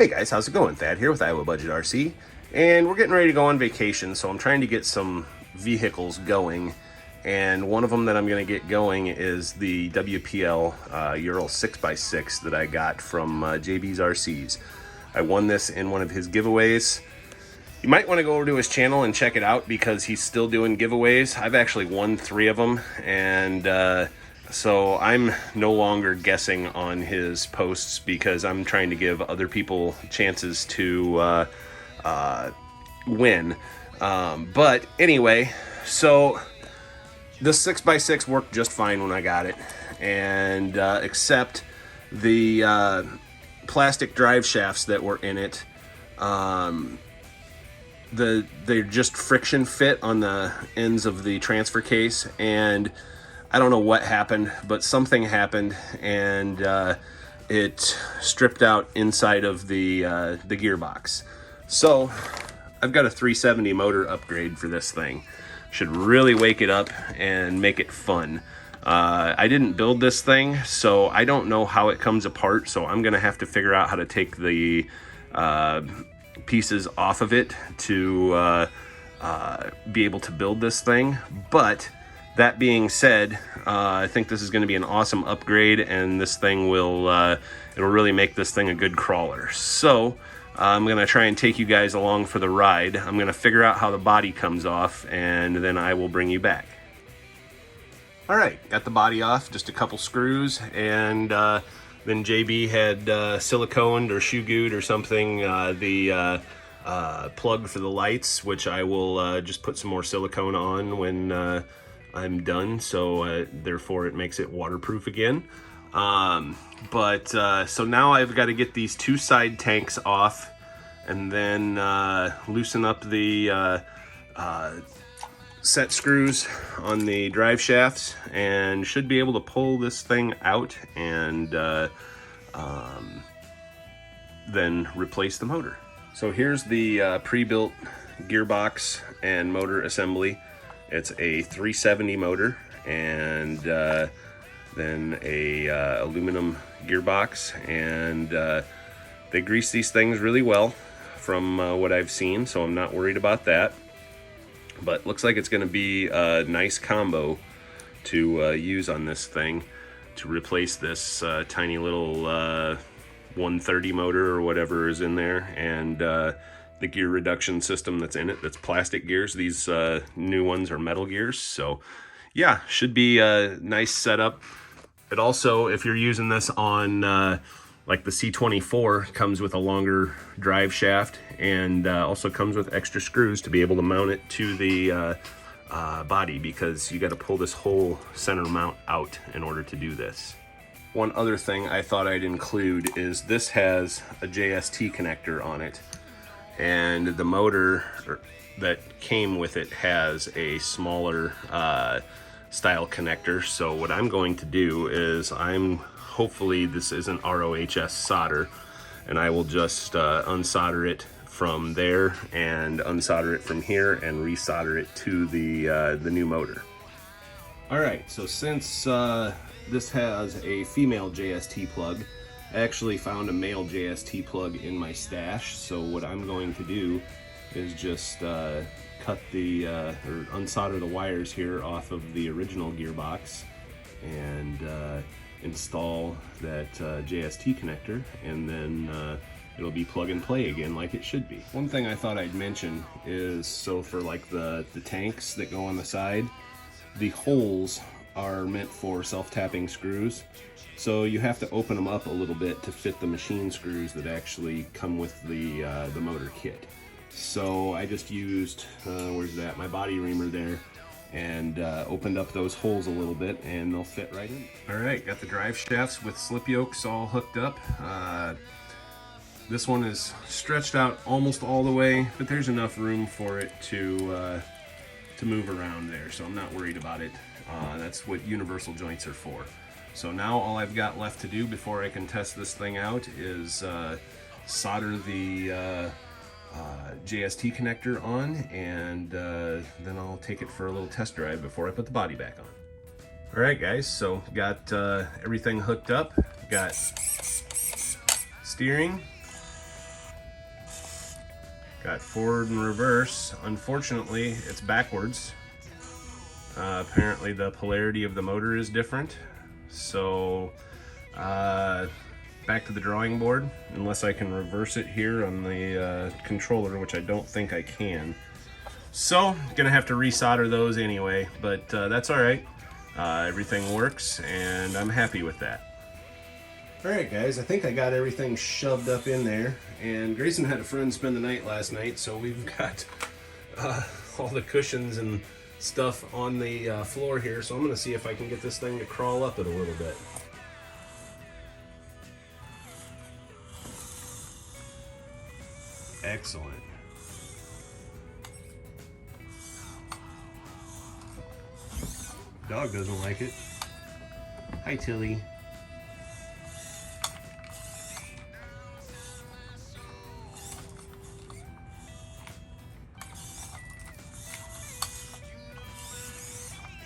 Hey guys, how's it going? Thad here with Iowa Budget RC, and we're getting ready to go on vacation, so I'm trying to get some vehicles going, and one of them that I'm going to get going is the WPL URAL 6x6 that I got from JB's RCs. I won this in one of his giveaways. You might want to go over to his channel and check it out because he's still doing giveaways. I've actually won 3 of them, and so I'm no longer guessing on his posts because I'm trying to give other people chances to win. But anyway, so this 6x6 worked just fine when I got it, and except the plastic drive shafts that were in it, they're just friction fit on the ends of the transfer case, and I don't know what happened, but something happened, and it stripped out inside of the gearbox. So I've got a 370 motor upgrade for this thing. Should really wake it up and make it fun. I didn't build this thing, so I don't know how it comes apart, so I'm gonna have to figure out how to take the pieces off of it to be able to build this thing. But that being said, I think this is going to be an awesome upgrade, and this thing will it'll really make this thing a good crawler. So I'm going to try and take you guys along for the ride. I'm going to figure out how the body comes off, and then I will bring you back. All right, got the body off, just a couple screws, and then JB had siliconed or shoe glued or something the plug for the lights, which I will just put some more silicone on when I'm done, so therefore it makes it waterproof again. So now I've got to get these 2 side tanks off, and then loosen up the set screws on the drive shafts, and should be able to pull this thing out and then replace the motor. So here's the pre-built gearbox and motor assembly. It's a 370 motor, and then a aluminum gearbox, and they grease these things really well from what I've seen, so I'm not worried about that. But looks like it's going to be a nice combo to use on this thing to replace this tiny little 130 motor or whatever is in there, and the gear reduction system that's in it, that's plastic gears. These new ones are metal gears. So yeah, should be a nice setup. It also, if you're using this on like the C24, comes with a longer drive shaft, and also comes with extra screws to be able to mount it to the body, because you got to pull this whole center mount out in order to do this. One other thing I thought I'd include is this has a JST connector on it, and the motor that came with it has a smaller style connector. So what I'm going to do is hopefully this isn't ROHS solder, and I will just unsolder it from there and unsolder it from here and resolder it to the new motor. All right, so since this has a female JST plug, I actually found a male JST plug in my stash, so what I'm going to do is just cut the or unsolder the wires here off of the original gearbox and install that JST connector, and then it'll be plug and play again like it should be. One thing I thought I'd mention is, so for like the tanks that go on the side, the holes are meant for self-tapping screws, so you have to open them up a little bit to fit the machine screws that actually come with the motor kit. So I just used where's that, my body reamer there, and opened up those holes a little bit, and they'll fit right in. All right, got the drive shafts with slip yokes all hooked up. This one is stretched out almost all the way, but there's enough room for it to move around there, so I'm not worried about it. That's what universal joints are for. So now all I've got left to do before I can test this thing out is solder the JST connector on, and then I'll take it for a little test drive before I put the body back on. All right, guys, so got everything hooked up. Got steering, Got forward and reverse. Unfortunately, it's backwards. Apparently the polarity of the motor is different. So back to the drawing board, unless I can reverse it here on the controller, which I don't think I can. So gonna have to resolder those anyway, but that's all right. Everything works and I'm happy with that. All right, guys, I think I got everything shoved up in there, and Grayson had a friend spend the night last night, so we've got all the cushions and stuff on the floor here, so I'm gonna see if I can get this thing to crawl up it a little bit. Excellent. Dog doesn't like it. Hi, Tilly.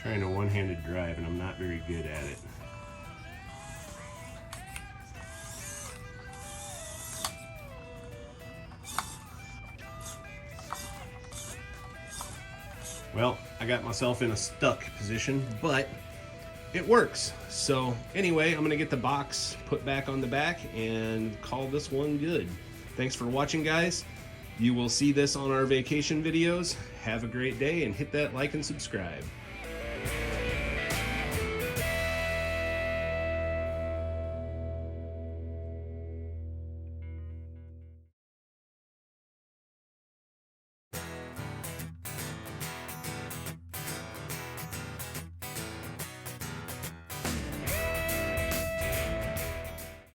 Trying a one-handed drive and I'm not very good at it. Well, I got myself in a stuck position, but it works. So anyway, I'm gonna get the box put back on the back and call this one good. Thanks for watching, guys. You will see this on our vacation videos. Have a great day and hit that like and subscribe.